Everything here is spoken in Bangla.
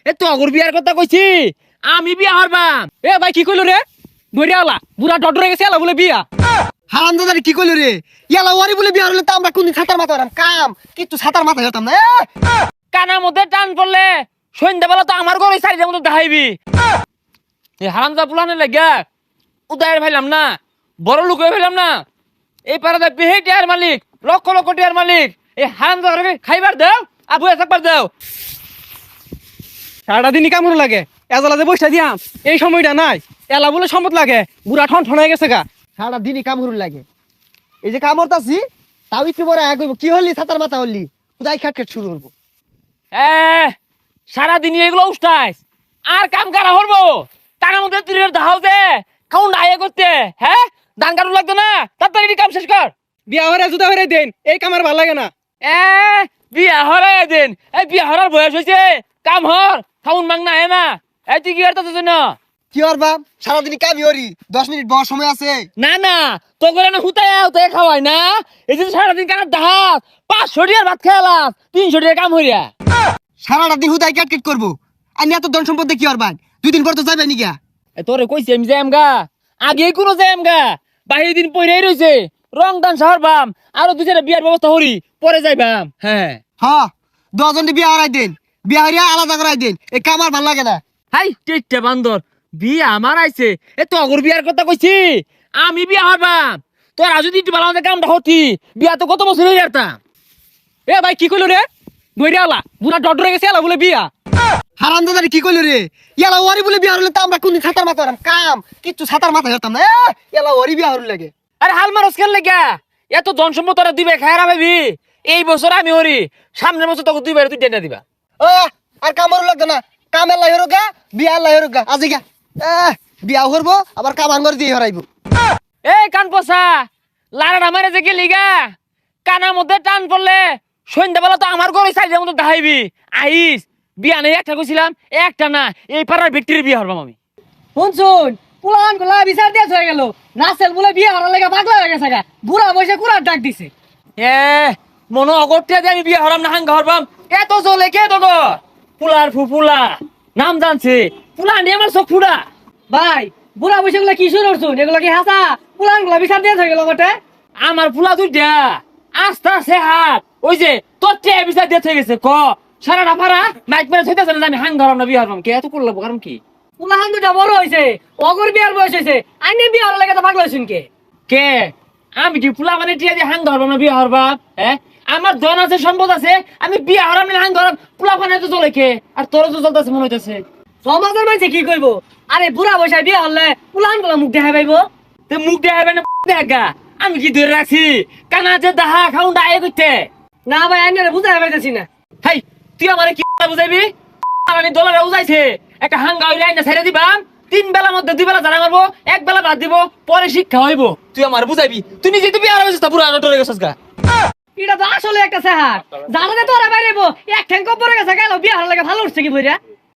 এ তো আগর বিয়ার কথা কইছি আমি বিয়া হরবাম। এ ভাই কি কইলো রে ধরে আলা বুড়া ডডরে গেছে আলা বলে বিয়া। হারামজাদারে কি কইলো রে? ইয়ালা ওয়ারি বলে বিয়া হলে তো আমরা কোনদিন ছাতার মাথা হতাম কাম, কিন্তু ছাতার মাথা হতাম না। কানার মধ্যে টান পড়লে সন্ধ্যাবেলা তো আমার ঘরে সাইডের মতো দেখাইবি। এই হারামজা পুলানের লাগিয়া উদয়ের ভাইলাম না, বড় লোক হয়ে ভাইলাম না। এই পাড়াতে বেহে টিয়ার মালিক, লক্ষ লক্ষ টিয়ার মালিক। এই হারামজা খাইবার দাও আর বইয়া থাকবার দাও। সারাটা দিনই কামড় লাগে, এজলা যে বসে দিয়াম এই সময়টা নাই। এলা বলে সম্পদ লাগে, বুড়া ঠন ঠন হয়ে গেছে গা। সারা দিনই কামড় লাগে। এই যে কামড়তাছি তাও একটু পরে আগে কি হলি ছাতার মাথা হলি খুদাই খাট খাট শুরু করবো। সারাদিন এগুলো উষ্টাইস আর কাম কারা হরবো। তার মধ্যে তুই দাহাও দে কাউন আয়ে করতে। হ্যাঁ দান কারণ লাগতো না, তাড়াতাড়ি কাম শেষ কর। বিয়া হরে জুতা হরে দেন, এই কামার ভাল লাগে না। বিয়া হরাই দিন, এই বিয়া হরার বয়স হয়েছে, কাম হর খাউন মাং না হে না। এই তুই কি করতে জন্য? কি আর বাপ সারাদিনই কামি হরি, 10 মিনিট বড় সময় আছে। না না তো করে না হুতায় খাওয়াই না। এই যে সারাদিন কানার দাহাত 500 টাকার ভাত খেলাম, 300 টাকা কাম হইয়া। সারাটা দিন হুদাই কাট কাট করবো। আর এত ধন সম্পদ কি আর বান 2 দিন পর তো যাবে নিগা। তোরে কইছি আমি যাইম গা, আগে কোনো যাইম গা। বাহির দিন পইরাই রইছে, রং দান সারবাম, আরো 2-4টা বিয়ার ব্যবস্থা হরি পরে যাইবাম। হ্যাঁ হ্যাঁ 10 জন বিয়া হরাই দেন, বিয়া হরিয়া আলাদা করাই দেন। এই কামার ভাল লাগে না। হাই টেট্টা বান্দর বিয়া আমার আইছে। এ তো অগর বিয়ার কথা কইছি আমি বিয়া হরবাম। তোরা যদি একটু ভালো কামটা হতি বিয়া তো কত বছর হয়ে যেতাম। এ ভাই কি কইলো রে ধরে আলা বুড়া ডডরে গেছে আলা বলে বিয়া। হারামজাদারে কি কইলো রে? ইয়ালা ওয়ারি বলে বিয়া হলে তো আমরা কোনদিন ছাতার মাথা হতাম কাম, কিন্তু ছাতার মাথা হতাম না। ইয়ালা ওয়ারি বিয়া হরু লাগে। আরে হাল মারস কেন লেগা? এত জনসম্পদ তোরা দিবে খায়রা ভাবি। এই বছর আমি হরি, সামনের বছর তোকে 2 বার তুই টেনে দিবা। ও আর কামড় লাগতো না, কাম এলাই হরো গা, বিয়া এলাই হরো গা। আজি গা বিয়া হরবো আবার কাম আঙ্গর দিয়ে হরাইবো। এই কান পচা লারা মারে যে গেলি গা, কানার মধ্যে টান পড়লে সন্ধ্যাবেলা তো আমার ঘরে সাইডের মতো দেখাইবি। আইস বিয়া নেই একটা কইছিলাম, একটা না এই পাড়ার ব্যক্তির বিয়া হরবাম আমি। শুনছুন পুলান গুলা বিচার দিয়ে হয়ে গেল, রাসেল বলে বিয়া হওয়ার লাগে পাগলা হয়ে গেছে গা। বুড়া বসে কুড়ার ডাক দিছে। মনে অগরতে দিয়ে আমি বিয়া হরাম না হাঙ্গা হরবাম। এত জলে কে তো গো পুলার ফুপুলা নাম জানছে, পুলা নিয়ে আমার চোখ ফুড়া। ভাই বুড়া বসে গুলা কি শুরু করছুন? এগুলো কি হাসা? পুলান গুলা বিচার দিয়ে হয়ে গেল বটে। আমার পুলা দুইটা আস্তে আস্তে হাত ওই যে তোর চেয়ে বিচার দিয়ে থেকে গেছে। ক সারাটা পাড়া মাইক মেরে থইতেছে না আমি হাঙ্গা হরাম না বিয়া হরবাম। কে এত করলো কারণ কি? পুলাহান দুটা বড় হয়েছে, অগর বিয়ার বয়স হয়েছে, আইনে বিয়া হওয়ার লাগে তো পাগলা হয়েছুন কে? কে আমি কি পুলা মানে টিয়া দিয়ে হাঙ্গা হরবাম না বিয়া হরবাম? হ্যাঁ আমার ধন আছে সম্পদ আছে, আমি বিয়া হরাম না হাঙ্গা হরাম। পুলা মানে তো চলে কে আর তোর তো চলতেছে মনে হইতেছে। সমাজের মাঝে কি কইব? আরে বুড়া বসে বিয়া হলে পুলাহান গুলা মুখ দেখা পাইব। তে মুখ দেখাবে না দেখা? আমি কি ধরে রাখছি কানা যে দাহা খাউন দায়ে করতে? না ভাই আইনে বুঝাই পাইতেছি না। হাই তুই আমারে কি বুঝাইবি? আমি দলারে উজাইছে একটা হাঙ্গা হইলে আইনা ছেড়ে দিবাম। 3 বেলার মধ্যে 2 বেলা জানা মারবো, 1 বেলা ভাত দিব, পরে শিক্ষা হইব। তুই আমার বুঝাইবি? তুই নিজে তুই বিয়ার হইছিস তা পুরা নটরে গেছস গা। এটা তো আসলে একটা সেহার জানাতে তো ওরা বাইরেবো এক ঠ্যাং কবরে গেছে গেল বিয়া হওয়ার লাগে ভালো উঠছে কি বইরা।